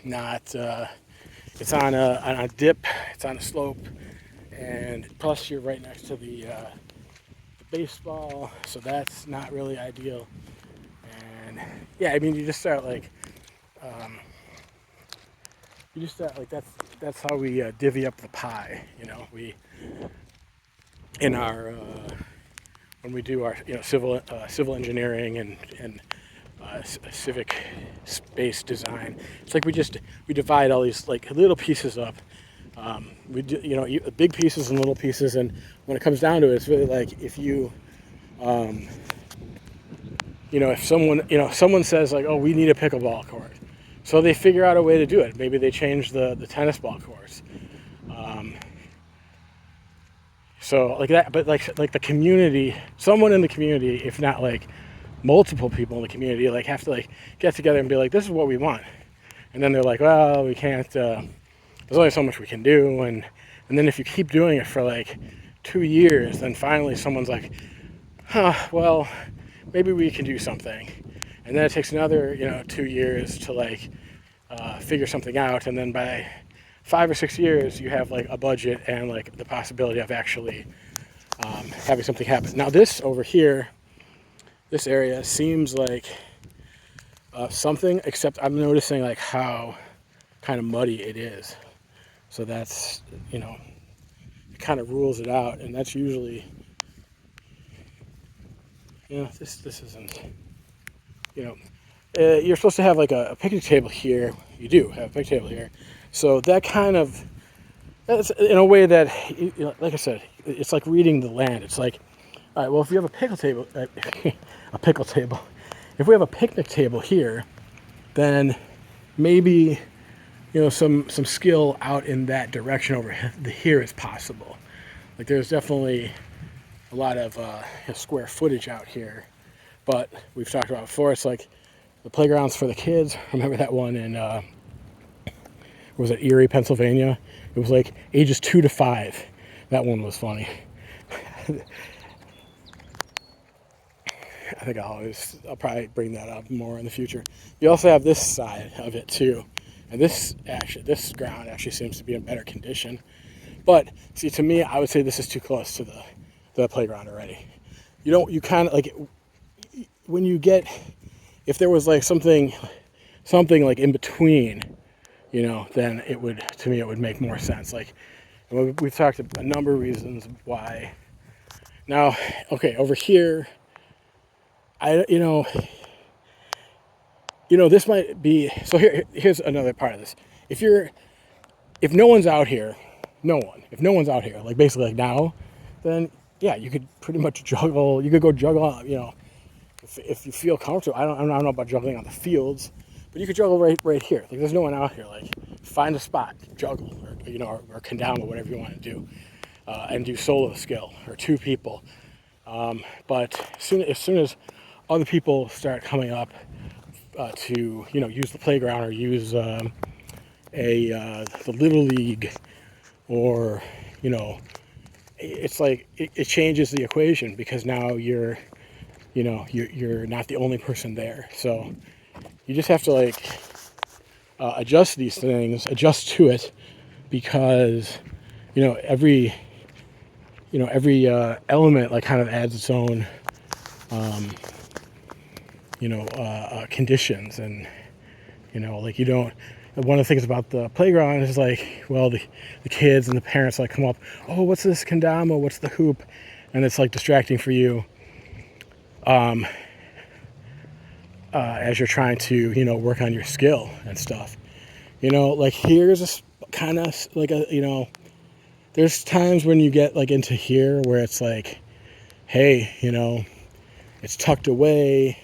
not. It's on a dip. It's on a slope, and plus you're right next to the baseball, so that's not really ideal. And yeah, I mean, um, you just start like that's how we divvy up the pie. We in our when we do our civil engineering and civic space design. It's like we divide all these like little pieces up. We do big pieces and little pieces, and when it comes down to it, it's really like um, if someone says like, oh, we need a pickleball court, so they figure out a way to do it. Maybe they change the tennis ball courts. Um, so like that, but like the community, someone in the community, if not like multiple people in the community, like have to like get together and be like, this is what we want. And then they're like, well, we can't. There's only so much we can do, and then if you keep doing it for like 2 years, then finally someone's like, well, maybe we can do something. And then it takes another 2 years to like figure something out, and then by 5 or 6 years you have like a budget and like the possibility of actually having something happen. Now this over here, this area seems like something, except I'm noticing like how kind of muddy it is. So that's, it kind of rules it out, and that's usually, this isn't, you know, you're supposed to have like a picnic table here. You do have a picnic table here. So that kind of, that's in a way that, like I said, it's like reading the land. It's like, all right, well, if you have a pickle table, a pickle table, if we have a picnic table here, then maybe some skill out in that direction over here is possible. Like there's definitely a lot of square footage out here, but we've talked about before. It's like the playgrounds for the kids. Remember that one in was it Erie, Pennsylvania? It was like ages 2 to 5. That one was funny. I think I'll probably bring that up more in the future. You also have this side of it too, and this ground actually seems to be in better condition. But see, to me, I would say this is too close to the playground already. You kind of like when you get, if there was like something like in between, then to me it would make more sense. Like we've talked a number of reasons why. Now, okay, over here, this might be, so here's another part of this. If no one's out here, if no one's out here, like basically like now, then yeah, you could pretty much juggle. You could go juggle, if you feel comfortable. I don't know about juggling on the fields, but you could juggle right here. Like there's no one out here. Like find a spot, juggle, or kendama, whatever you want to do, and do solo skill or two people. But as soon as other people start coming up to use the playground or use the little league, or it's like it changes the equation, because now you're not the only person there. So you just have to like adjust these things, adjust to it, because every element like kind of adds its own conditions. And like you don't, one of the things about the playground is like, well, the kids and the parents like come up, oh, what's this kendama, what's the hoop, and it's like distracting for you as you're trying to work on your skill and stuff. Like here's a kind of like there's times when you get like into here where it's like, hey, it's tucked away.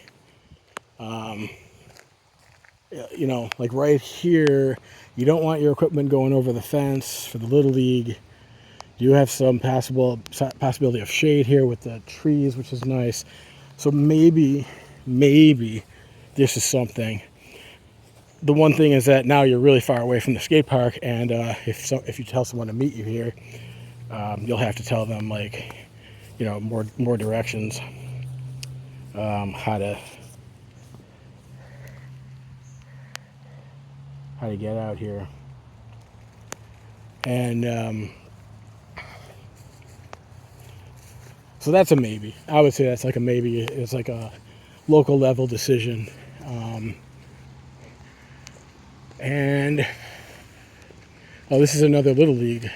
Like right here, you don't want your equipment going over the fence for the Little League. You have some possibility of shade here with the trees, which is nice. So maybe this is something. The one thing is that now you're really far away from the skate park, and if you tell someone to meet you here, you'll have to tell them like, more directions, how to. how to get out here. And so that's a maybe. I would say that's like a maybe. It's like a local level decision. And oh, this is another little league.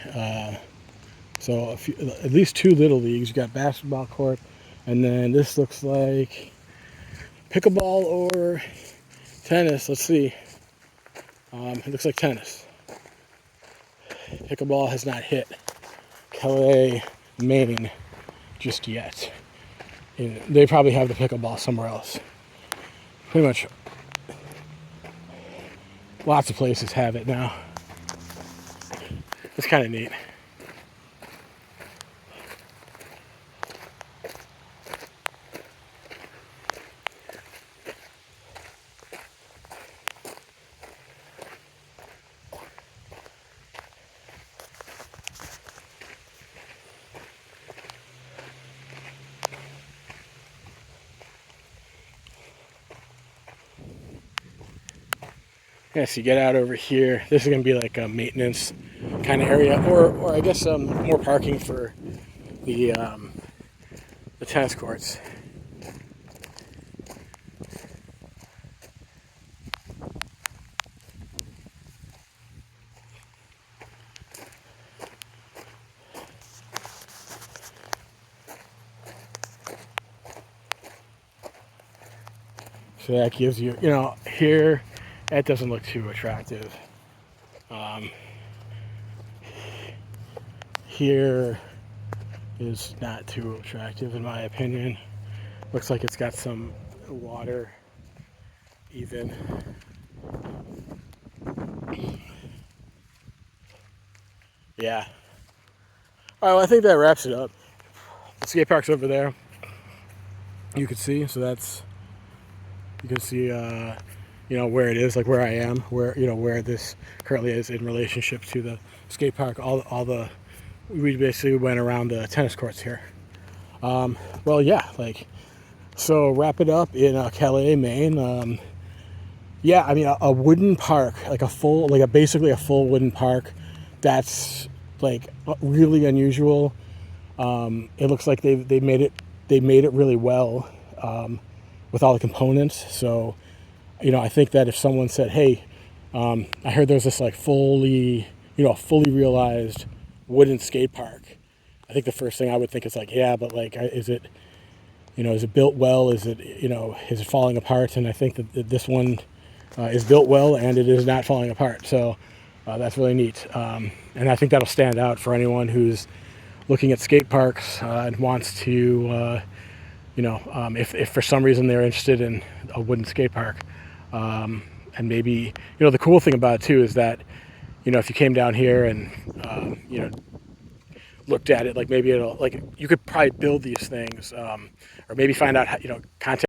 So at least 2 little leagues. You got basketball court, and then this looks like pickleball or tennis. Let's see. It looks like tennis. Pickleball has not hit Calais, Maine just yet. And they probably have the pickleball somewhere else. Pretty much lots of places have it now. It's kind of neat. Yeah, so you get out over here. This is going to be like a maintenance kind of area, or I guess more parking for the tennis courts. So that gives you, here, that doesn't look too attractive. Here is not too attractive in my opinion. Looks like it's got some water even. Yeah. All right, well, I think that wraps it up. The skate park's over there. You can see, so that's, you can see, where it is, like where I am, where this currently is in relationship to the skate park. We basically went around the tennis courts here. Well, yeah, so wrap it up in Calais, Maine. Yeah, I mean, a wooden park, basically a full wooden park. That's really unusual. It looks like they made it really well with all the components. So, I think that if someone said, "Hey, I heard there's this fully realized wooden skate park," I think the first thing I would think is yeah, but is it, is it built well? Is it, is it falling apart? And I think that this one is built well and it is not falling apart. So that's really neat. And I think that'll stand out for anyone who's looking at skate parks and wants to, if for some reason they're interested in a wooden skate park. And maybe, the cool thing about it too is that, if you came down here and, looked at it, maybe you could probably build these things, or maybe find out how, contact